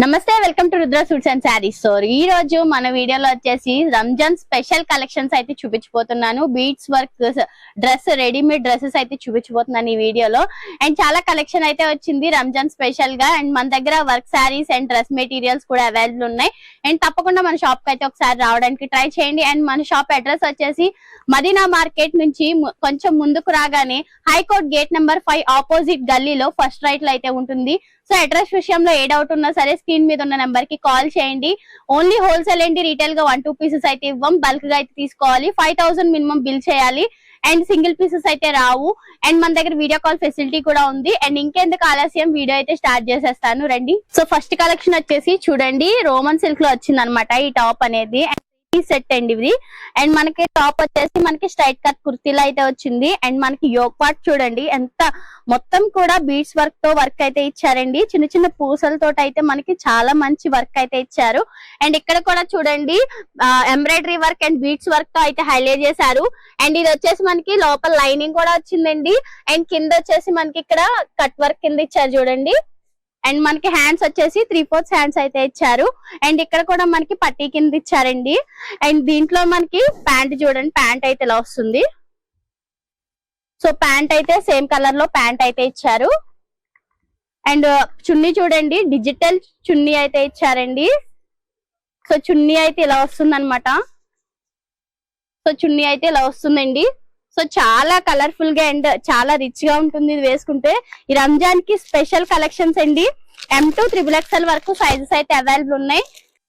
నమస్తే, welcome to Rudra suits and saris store. ఈ రోజు మన వీడియోలో వచ్చేసి రంజాన్ స్పెషల్ కలెక్షన్స్ అయితే చూపించబోతున్నాను. Beads work dress, readymade dresses అయితే చూపించబోతున్నాను ఈ వీడియోలో. అండ్ చాలా కలెక్షన్ అయితే వచ్చింది రంజాన్ స్పెషల్ గా. అండ్ మన దగ్గర work saris and dress materials కూడా అవైలబుల్ ఉన్నాయి. అండ్ తప్పకుండా మన షాప్ కి అయితే ఒకసారి రావడానికి ట్రై చేయండి. అండ్ మన షాప్ అడ్రస్ వచ్చేసి మదీనా మార్కెట్ నుంచి కొంచెం ముందుకు రాగానే హైకోర్ట్ గేట్ నెంబర్ 5 ఆపోజిట్ గల్లీలో ఫస్ట్ రైట్ లో అయితే ఉంటుంది. సో అడ్రస్ విషయంలో ఏ డౌట్ ఉన్నా సరే స్క్రీన్ మీద ఉన్న నెంబర్ కి కాల్ చేయండి. ఓన్లీ హోల్సేల్ ఏంటి, రీటైల్ గా 1-2 పీసెస్ అయితే ఇవ్వం. బల్క్ గా అయితే తీసుకోవాలి. 5000 మినిమం బిల్ చేయాలి. అండ్ సింగిల్ పీసెస్ అయితే రావు. అండ్ మన దగ్గర వీడియో కాల్ ఫెసిలిటీ కూడా ఉంది. అండ్ ఇంకెందుకు ఆలస్యం, వీడియో అయితే స్టార్ట్ చేసేస్తాను రండి. సో ఫస్ట్ కలెక్షన్ వచ్చేసి చూడండి, రోమన్ సిల్క్ లో వచ్చింది అనమాట ఈ టాప్ అనేది. సెట్ అండి ఇది. అండ్ మనకి టాప్ వచ్చేసి మనకి స్ట్రైట్ కట్ కుర్తీలో అయితే వచ్చింది. అండ్ మనకి యోక్ పార్ట్ చూడండి, ఎంత మొత్తం కూడా బీడ్స్ వర్క్ తో వర్క్ అయితే ఇచ్చారండి. చిన్న చిన్న పూసలతో అయితే మనకి చాలా మంచి వర్క్ అయితే ఇచ్చారు. అండ్ ఇక్కడ కూడా చూడండి embroidery work and beads work తో అయితే హైలైట్ చేశారు. అండ్ ఇది వచ్చేసి మనకి లోపల లైనింగ్ కూడా వచ్చిందండి. అండ్ కింద వచ్చేసి మనకి ఇక్కడ కట్ వర్క్ కింద ఇచ్చారు చూడండి. అండ్ మనకి హ్యాండ్స్ వచ్చేసి 3/4 హ్యాండ్స్ అయితే ఇచ్చారు. అండ్ ఇక్కడ కూడా మనకి పట్టీ కింద ఇచ్చారండి. అండ్ దీంట్లో మనకి ప్యాంట్ చూడండి, ప్యాంట్ అయితే ఇలా వస్తుంది. సో ప్యాంట్ అయితే సేమ్ కలర్ లో ప్యాంట్ అయితే ఇచ్చారు. అండ్ చున్నీ చూడండి, డిజిటల్ చున్నీ అయితే ఇచ్చారండి. సో చున్నీ అయితే ఇలా వస్తుంది అనమాట. సో చున్నీ అయితే ఇలా వస్తుందండి. సో చాలా కలర్ఫుల్ గా అండ్ చాలా రిచ్ గా ఉంటుంది ఇది వేసుకుంటే. ఈ రంజాన్ కి స్పెషల్ కలెక్షన్స్ అండి. M2 XXL వరకు సైజెస్ అయితే అవైలబుల్ ఉన్నాయి.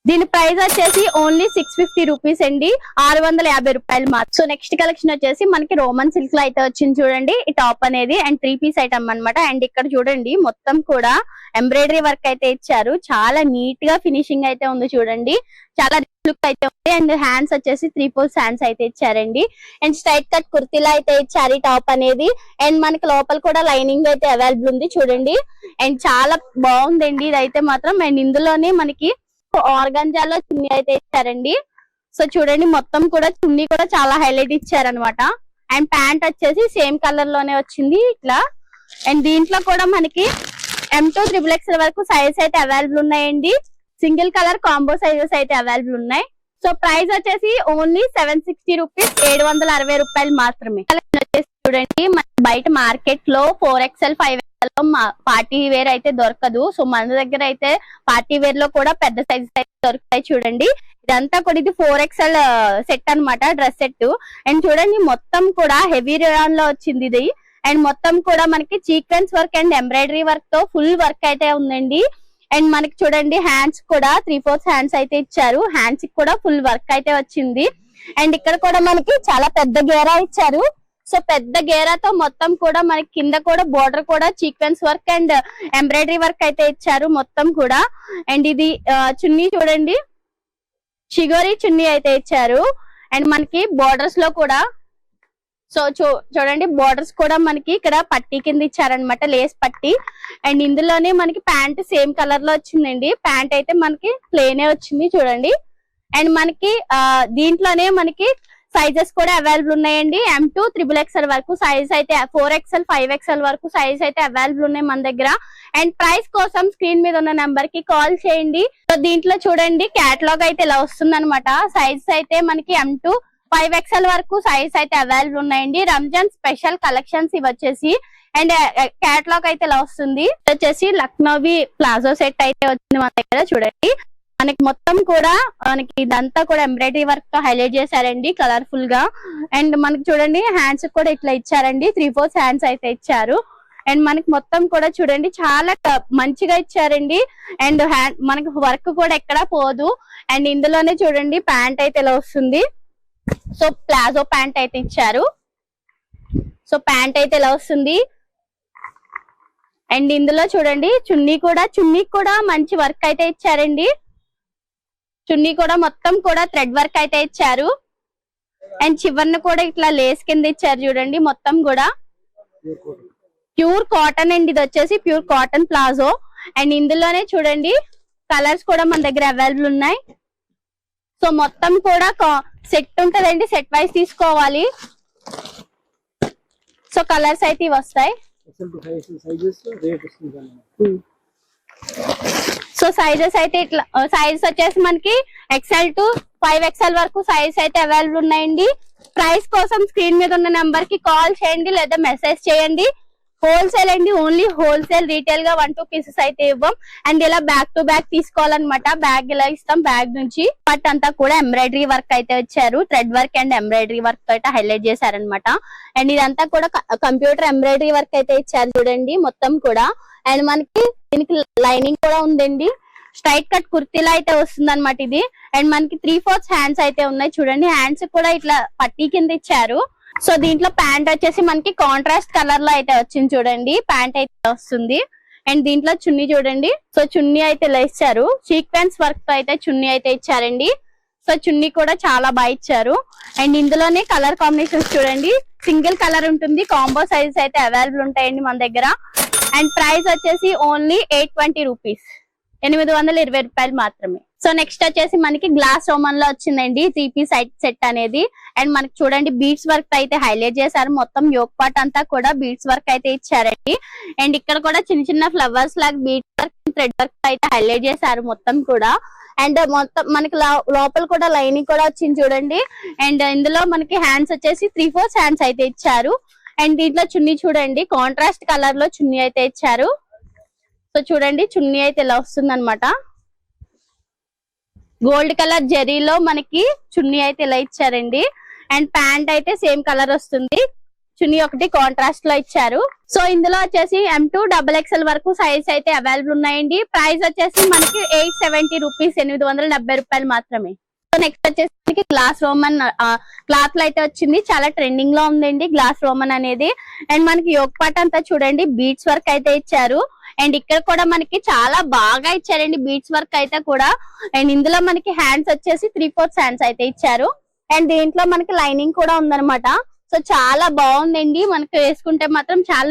దీని ప్రైస్ వచ్చేసి ఓన్లీ 650 రూపీస్ అండి, 650 రూపాయలు మాత్రం. సో నెక్స్ట్ కలెక్షన్ వచ్చేసి మనకి రోమన్ సిల్క్ లో అయితే వచ్చింది చూడండి ఈ టాప్ అనేది. అండ్ 3 పీస్ ఐటమ్ అనమాట. అండ్ ఇక్కడ చూడండి మొత్తం కూడా ఎంబ్రాయిడరీ వర్క్ అయితే ఇచ్చారు. చాలా నీట్ గా ఫినిషింగ్ అయితే ఉంది చూడండి, చాలా లుక్ అయితే ఉంది. అండ్ హ్యాండ్స్ వచ్చేసి 3/4 హ్యాండ్స్ అయితే ఇచ్చారండి. అండ్ స్ట్రైట్ కట్ కుర్తీలా అయితే ఇచ్చారు ఈ టాప్ అనేది. అండ్ మనకి లోపల కూడా లైనింగ్ అయితే అవైలబుల్ ఉంది చూడండి. అండ్ చాలా బాగుందండి ఇదైతే మాత్రం. అండ్ ఇందులోనే మనకి ఆర్గంజాలో చున్నీ అయితే ఇచ్చారండి. సో చూడండి మొత్తం కూడా చున్నీ కూడా చాలా హైలైట్ ఇచ్చారనమాట. అండ్ ప్యాంట్ వచ్చేసి సేమ్ కలర్ లోనే వచ్చింది ఇట్లా. అండ్ దీంట్లో కూడా మనకి M2 XXL వరకు సైజ్ అయితే అవైలబుల్ ఉన్నాయండి. సింగిల్ కలర్ కాంబో సైజెస్ అయితే అవైలబుల్ ఉన్నాయి. సో ప్రైస్ వచ్చేసి ఓన్లీ 760 రూపీస్, 760 రూపాయలు మాత్రమే. వచ్చేసి చూడండి బయట మార్కెట్ లో 4XL 5XL పార్టీ వేర్ అయితే దొరకదు. సో మన దగ్గర అయితే పార్టీ వేర్ లో కూడా పెద్ద సైజెస్ అయితే దొరుకుతాయి చూడండి. ఇదంతా కూడా ఇది 4XL సెట్ అనమాట, డ్రెస్ సెట్. అండ్ చూడండి మొత్తం కూడా హెవీ రేయాన్ లో వచ్చింది ఇది. అండ్ మొత్తం కూడా మనకి sequence work and embroidery work తో ఫుల్ వర్క్ అయితే ఉందండి. అండ్ మనకి చూడండి హ్యాండ్స్ కూడా 3/4 హ్యాండ్స్ అయితే ఇచ్చారు. హ్యాండ్స్ కి కూడా ఫుల్ వర్క్ అయితే వచ్చింది. అండ్ ఇక్కడ కూడా మనకి చాలా పెద్ద గేరా ఇచ్చారు. సో పెద్ద గేరాతో మొత్తం కూడా మనకి కింద కూడా బోర్డర్ కూడా sequence work and embroidery work అయితే ఇచ్చారు మొత్తం కూడా. అండ్ ఇది చున్నీ చూడండి, షిగోరి చున్నీ అయితే ఇచ్చారు. అండ్ మనకి బోర్డర్స్ లో కూడా సో చూడండి బోర్డర్స్ కూడా మనకి ఇక్కడ పట్టీ కింద ఇచ్చారనమాట, లేస్ పట్టీ. అండ్ ఇందులోనే మనకి ప్యాంట్ సేమ్ కలర్ లో వచ్చిందండి. ప్యాంట్ అయితే మనకి ప్లేనే వచ్చింది చూడండి. అండ్ మనకి దీంట్లోనే మనకి సైజెస్ కూడా అవైలబుల్ ఉన్నాయండి. M2 XXL వరకు సైజ్ అయితే 4XL 5XL వరకు సైజ్ అయితే అవైలబుల్ ఉన్నాయి మన దగ్గర. అండ్ ప్రైస్ కోసం స్క్రీన్ మీద ఉన్న నెంబర్ కి కాల్ చేయండి. సో దీంట్లో చూడండి క్యాటలాగ్ అయితే ఇలా వస్తుంది అనమాట. సైజ్ అయితే మనకి M2 5XL వరకు సైజ్ అయితే అవైలబుల్ ఉన్నాయండి. రంజాన్ స్పెషల్ కలెక్షన్స్ ఇవి వచ్చేసి. అండ్ క్యాటలాగ్ అయితే ఇలా వస్తుంది. వచ్చేసి లక్నోవి ప్లాజో సెట్ అయితే వచ్చింది మన దగ్గర చూడండి. మనకి మొత్తం కూడా మనకి ఇదంతా కూడా ఎంబ్రాయిడరీ వర్క్ తో హైలైట్ చేశారండి కలర్ఫుల్ గా. అండ్ మనకి చూడండి హ్యాండ్స్ కూడా ఇట్లా ఇచ్చారండి, 3/4 హ్యాండ్స్ అయితే ఇచ్చారు. అండ్ మనకి మొత్తం కూడా చూడండి చాలా మంచిగా ఇచ్చారండి. అండ్ మనకి వర్క్ కూడా ఎక్కడా పోదు. అండ్ ఇందులోనే చూడండి ప్యాంట్ అయితే ఇలా వస్తుంది. సో ప్లాజో ప్యాంట్ అయితే ఇచ్చారు. సో ప్యాంట్ అయితే ఇలా వస్తుంది. అండ్ ఇందులో చూడండి చున్నీ కూడా మంచి వర్క్ అయితే ఇచ్చారండి. చున్నీ కూడా మొత్తం కూడా థ్రెడ్ వర్క్ అయితే ఇచ్చారు. అండ్ చివరిని కూడా ఇట్లా లేస్ కింద ఇచ్చారు చూడండి. మొత్తం కూడా ప్యూర్ కాటన్ అండి, ఇది వచ్చేసి ప్యూర్ కాటన్ ప్లాజో. అండ్ ఇందులోనే చూడండి కలర్స్ కూడా మన దగ్గర అవైలబుల్ ఉన్నాయి. సో మొత్తం కూడా సెట్ ఉంటదండి, సెట్ వైజ్ తీసుకోవాలి. సో కలర్స్ అయితే ఇవి వస్తాయి. సో సైజెస్ అయితే ఇట్లా సైజెస్ వచ్చేసి మనకి XL to 5XL వరకు సైజ్ అయితే అవైలబుల్ ఉన్నాయండి. ప్రైస్ కోసం స్క్రీన్ మీద ఉన్న నెంబర్ కి కాల్ చేయండి లేదా మెసేజ్ చేయండి. హోల్సేల్ అండి, ఓన్లీ హోల్సేల్. రీటైల్ గా 1-2 పీసెస్ అయితే ఇవ్వం. అండ్ ఇలా బ్యాక్ టు బ్యాక్ తీసుకోవాలన్నమాట. బ్యాగ్ ఇలా ఇస్తాం. బ్యాగ్ నుంచి పట్ అంతా కూడా ఎంబ్రాయిడరీ వర్క్ అయితే వచ్చారు. Thread work and embroidery work అయితే హైలైట్ చేశారనమాట. అండ్ ఇదంతా కూడా కంప్యూటర్ ఎంబ్రాయిడరీ వర్క్ అయితే ఇచ్చారు చూడండి మొత్తం కూడా. అండ్ మనకి దీనికి లైనింగ్ కూడా ఉందండి. స్ట్రైట్ కట్ కుర్తీలా అయితే వస్తుంది అనమాట ఇది. అండ్ మనకి 3/4 హ్యాండ్స్ అయితే ఉన్నాయి చూడండి. హ్యాండ్స్ కూడా ఇట్లా పట్టీ కింద ఇచ్చారు. సో దీంట్లో ప్యాంట్ వచ్చేసి మనకి కాంట్రాస్ట్ కలర్ లో అయితే వచ్చింది చూడండి. ప్యాంట్ అయితే వస్తుంది. అండ్ దీంట్లో చున్నీ చూడండి. సో చున్నీ అయితే ఇలా ఇచ్చారు. సీక్వెన్స్ వర్క్ తో అయితే చున్నీ అయితే ఇచ్చారండి. సో చున్నీ కూడా చాలా బాగా ఇచ్చారు. అండ్ ఇందులోనే కలర్ కాంబినేషన్స్ చూడండి. సింగిల్ కలర్ ఉంటుంది. కాంబో సైజెస్ అయితే అవైలబుల్ ఉంటాయండి మన దగ్గర. అండ్ ప్రైస్ వచ్చేసి ఓన్లీ 820 రూపీస్, 820 రూపాయలు మాత్రమే. సో నెక్స్ట్ వచ్చేసి మనకి గ్లాస్ రోమన్ లో వచ్చిందండి 3 పీస్ సెట్ అనేది. అండ్ మనకి చూడండి బీడ్స్ వర్క్ అయితే హైలైట్ చేశారు. మొత్తం యోక్ పార్ట్ అంతా కూడా బీడ్స్ వర్క్ అయితే ఇచ్చారండి. అండ్ ఇక్కడ కూడా చిన్న చిన్న ఫ్లవర్స్ లాగా బీడ్స్ వర్క్, థ్రెడ్ వర్క్ అయితే హైలైట్ చేశారు మొత్తం కూడా. అండ్ మొత్తం మనకి లోపల కూడా లైనింగ్ కూడా వచ్చింది చూడండి. అండ్ ఇందులో మనకి హ్యాండ్స్ వచ్చేసి 3/4 హ్యాండ్స్ అయితే ఇచ్చారు. అండ్ దీంట్లో చున్నీ చూడండి, కాంట్రాస్ట్ కలర్ లో చున్నీ అయితే ఇచ్చారు. సో చూడండి చున్నీ అయితే ఇలా వస్తుంది అనమాట. గోల్డ్ కలర్ జరీలో మనకి చున్నీ అయితే ఇలా ఇచ్చారండి. అండ్ ప్యాంట్ అయితే సేమ్ కలర్ వస్తుంది. చున్నీ ఒకటి కాంట్రాస్ట్ లో ఇచ్చారు. సో ఇందులో వచ్చేసి M to XXL వరకు సైజ్ అయితే అవైలబుల్ ఉన్నాయండి. ప్రైస్ వచ్చేసి మనకి 870 రూపీస్, 870 రూపాయలు మాత్రమే. సో నెక్స్ట్ వచ్చేసి మనకి గ్లాస్ రోమన్ క్లాత్ లో అయితే వచ్చింది. చాలా ట్రెండింగ్ లో ఉందండి గ్లాస్ రోమన్ అనేది. అండ్ మనకి యోక్ పార్ట్ అంతా చూడండి బీడ్స్ వర్క్ అయితే ఇచ్చారు. అండ్ ఇక్కడ కూడా మనకి చాలా బాగా ఇచ్చారండి బీడ్స్ వర్క్ అయితే కూడా. అండ్ ఇందులో మనకి హ్యాండ్స్ వచ్చేసి 3/4 హ్యాండ్స్ అయితే ఇచ్చారు. అండ్ దీంట్లో మనకి లైనింగ్ కూడా ఉందన్నమాట. సో చాలా బాగుందండి. మనకి వేసుకుంటే మాత్రం చాలా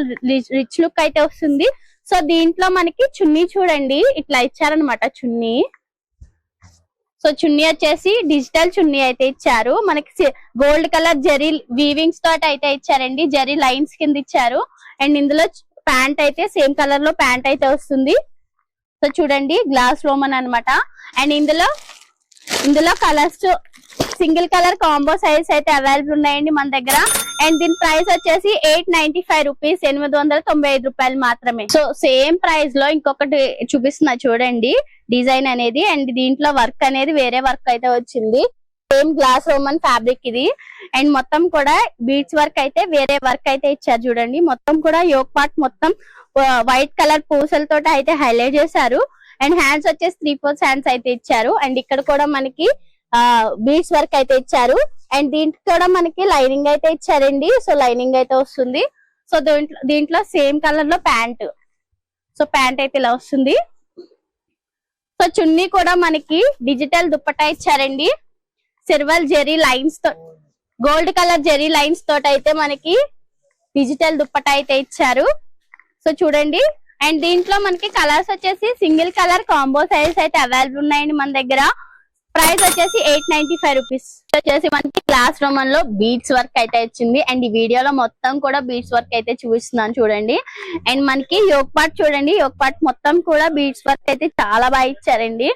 రిచ్ లుక్ అయితే వస్తుంది. సో దీంట్లో మనకి చున్నీ చూడండి ఇట్లా ఇచ్చారనమాట చున్నీ. సో చున్నీ వచ్చేసి డిజిటల్ చున్నీ అయితే ఇచ్చారు. మనకి గోల్డ్ కలర్ జరీ వీవింగ్స్ తోటి అయితే ఇచ్చారండి. జరీ లైన్స్ కింద ఇచ్చారు. అండ్ ఇందులో ప్యాంట్ అయితే సేమ్ కలర్ లో ప్యాంట్ అయితే వస్తుంది. సో చూడండి గ్లాస్ రోమన్ అన్నమాట. అండ్ ఇందులో colours single colour combo size అయితే అవైలబుల్ ఉన్నాయండి మన దగ్గర. అండ్ దీని ప్రైస్ వచ్చేసి 895 రూపీస్, 895 రూపాయలు మాత్రమే. సో సేమ్ ప్రైస్ లో ఇంకొకటి చూపిస్తున్నా చూడండి డిజైన్ అనేది. అండ్ దీంట్లో వర్క్ అనేది వేరే వర్క్ అయితే వచ్చింది. సేమ్ గ్లాస్ రోమన్ ఫ్యాబ్రిక్ ఇది. అండ్ మొత్తం కూడా బీడ్స్ వర్క్ అయితే వేరే వర్క్ అయితే ఇచ్చారు చూడండి. మొత్తం కూడా యోక్ పార్ట్ మొత్తం వైట్ కలర్ పూసలతో అయితే హైలైట్ చేశారు. అండ్ హ్యాండ్స్ వచ్చేసి 3/4 హ్యాండ్స్ అయితే ఇచ్చారు. అండ్ ఇక్కడ కూడా మనకి బీడ్స్ వర్క్ అయితే ఇచ్చారు. అండ్ దీంట్లో కూడా మనకి లైనింగ్ అయితే ఇచ్చారండి. సో లైనింగ్ అయితే వస్తుంది. సో దీంట్లో సేమ్ కలర్ లో ప్యాంట్. సో ప్యాంట్ అయితే ఇలా వస్తుంది. సో చున్నీ కూడా మనకి డిజిటల్ దుప్పటా ఇచ్చారండి. సిల్వర్ జెరీ లైన్స్ తో, గోల్డ్ కలర్ జెరీ లైన్స్ తోటి అయితే మనకి డిజిటల్ దుప్పటా అయితే ఇచ్చారు. సో చూడండి. అండ్ దీంట్లో మనకి కలర్స్ వచ్చేసి సింగిల్ కలర్ కాంబో సైజ్ అయితే అవైలబుల్ ఉన్నాయండి మన దగ్గర. ప్రైస్ వచ్చేసి 895 రూపీస్. వచ్చేసి మనకి గ్లాస్ రోమన్ లో బీడ్స్ వర్క్ అయితే వచ్చింది. అండ్ ఈ వీడియోలో మొత్తం కూడా బీడ్స్ వర్క్ అయితే చూపిస్తున్నాను చూడండి. అండ్ మనకి యోక్ పార్ట్ చూడండి, యోక్ పార్ట్ మొత్తం కూడా బీడ్స్ వర్క్ అయితే చాలా బాగా ఇచ్చారండి.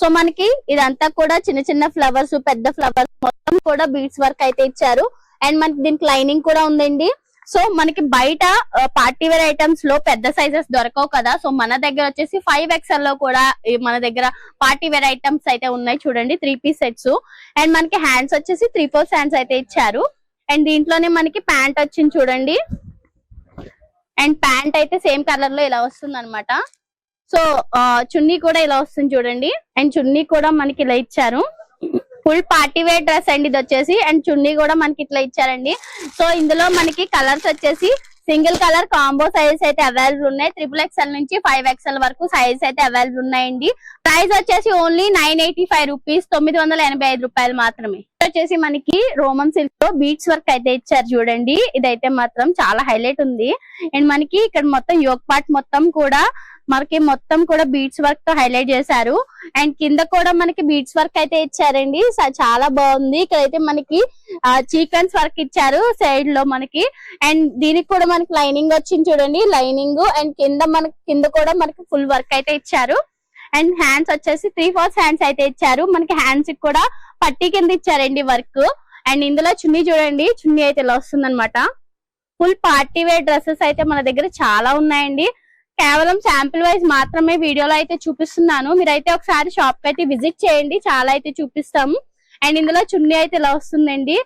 సో మనకి ఇదంతా కూడా చిన్న చిన్న ఫ్లవర్స్, పెద్ద ఫ్లవర్స్ మొత్తం కూడా బీడ్స్ వర్క్ అయితే ఇచ్చారు. అండ్ మనకి దీనికి లైనింగ్ కూడా ఉందండి. సో మనకి బయట పార్టీ వేర్ ఐటమ్స్ లో పెద్ద సైజెస్ దొరకవు కదా. సో మన దగ్గర వచ్చేసి 5XL లో కూడా మన దగ్గర పార్టీ వేర్ ఐటమ్స్ అయితే ఉన్నాయి చూడండి. 3 పీస్ సెట్స్. అండ్ మనకి హ్యాండ్స్ వచ్చేసి 3/4 హ్యాండ్స్ అయితే ఇచ్చారు. అండ్ దీంట్లోనే మనకి ప్యాంట్ వచ్చింది చూడండి. అండ్ ప్యాంట్ అయితే సేమ్ కలర్ లో ఇలా వస్తుంది అనమాట. సో చున్నీ కూడా ఇలా వస్తుంది చూడండి. అండ్ చున్నీ కూడా మనకి ఇలా ఇచ్చారు. ఫుల్ పార్టీ వేర్ డ్రెస్ అండి ఇది వచ్చేసి. అండ్ చున్నీ కూడా మనకి ఇట్లా ఇచ్చారండి. సో ఇందులో మనకి కలర్స్ వచ్చేసి సింగిల్ కలర్ కాంబో సైజెస్ అయితే అవైలబుల్ ఉన్నాయి. 3XL నుంచి 5XL వరకు సైజెస్ అయితే అవైలబుల్ ఉన్నాయండి. ప్రైస్ వచ్చేసి ఓన్లీ 985 రూపీస్, 985 రూపాయలు మాత్రమే. వచ్చేసి మనకి రోమన్ సిల్క్ లో బీడ్స్ వర్క్ అయితే ఇచ్చారు చూడండి. ఇదైతే మాత్రం చాలా హైలైట్ ఉంది. అండ్ మనకి ఇక్కడ మొత్తం యోక్ పార్ట్ మొత్తం కూడా మనకి మొత్తం కూడా బీడ్స్ వర్క్ తో హైలైట్ చేశారు. అండ్ కింద కూడా మనకి బీడ్స్ వర్క్ అయితే ఇచ్చారండి. చాలా బాగుంది. ఇక్కడైతే మనకి సీక్వెన్స్ వర్క్ ఇచ్చారు సైడ్ లో మనకి. అండ్ దీనికి కూడా మనకి లైనింగ్ వచ్చింది చూడండి, లైనింగ్. అండ్ కింద కూడా మనకి ఫుల్ వర్క్ అయితే ఇచ్చారు. అండ్ హ్యాండ్స్ వచ్చేసి 3/4 హ్యాండ్స్ అయితే ఇచ్చారు. మనకి హ్యాండ్స్ కూడా పట్టీ కింద ఇచ్చారండి వర్క్. అండ్ ఇందులో చున్నీ చూడండి, చున్నీ అయితే ఇలా వస్తుంది అనమాట. ఫుల్ పార్టీ వేర్ డ్రెస్సెస్ అయితే మన దగ్గర చాలా ఉన్నాయండి. కేవలం శాంపిల్ వైజ్ మాత్రమే వీడియోలో అయితే చూపిస్తున్నాను. మీరైతే ఒకసారి షాప్ కి అయితే విజిట్ చేయండి, చాలా అయితే చూపిస్తాము. అండ్ ఇందులో చున్నీ అయితే ఇలా వస్తుందండి.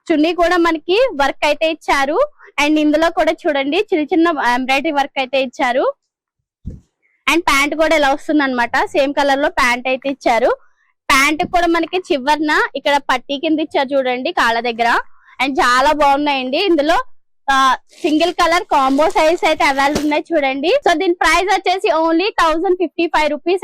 చున్నీ కూడా మనకి వర్క్ అయితే ఇచ్చారు. అండ్ ఇందులో కూడా చూడండి చిన్న చిన్న ఎంబ్రాయిడరీ వర్క్ అయితే ఇచ్చారు. అండ్ ప్యాంట్ కూడా ఇలా వస్తుంది అనమాట. సేమ్ కలర్ లో ప్యాంట్ అయితే ఇచ్చారు. ప్యాంట్ కూడా మనకి చివరన ఇక్కడ పట్టీ కింద ఇచ్చారు చూడండి కాళ్ళ దగ్గర. అండ్ చాలా బాగున్నాయండి. ఇందులో సింగిల్ కలర్ కాంబో సైజ్ అయితే అవైలబుల్ ఉన్నాయి చూడండి. సో దీని ప్రైస్ వచ్చేసి ఓన్లీ 1055 రూపీస్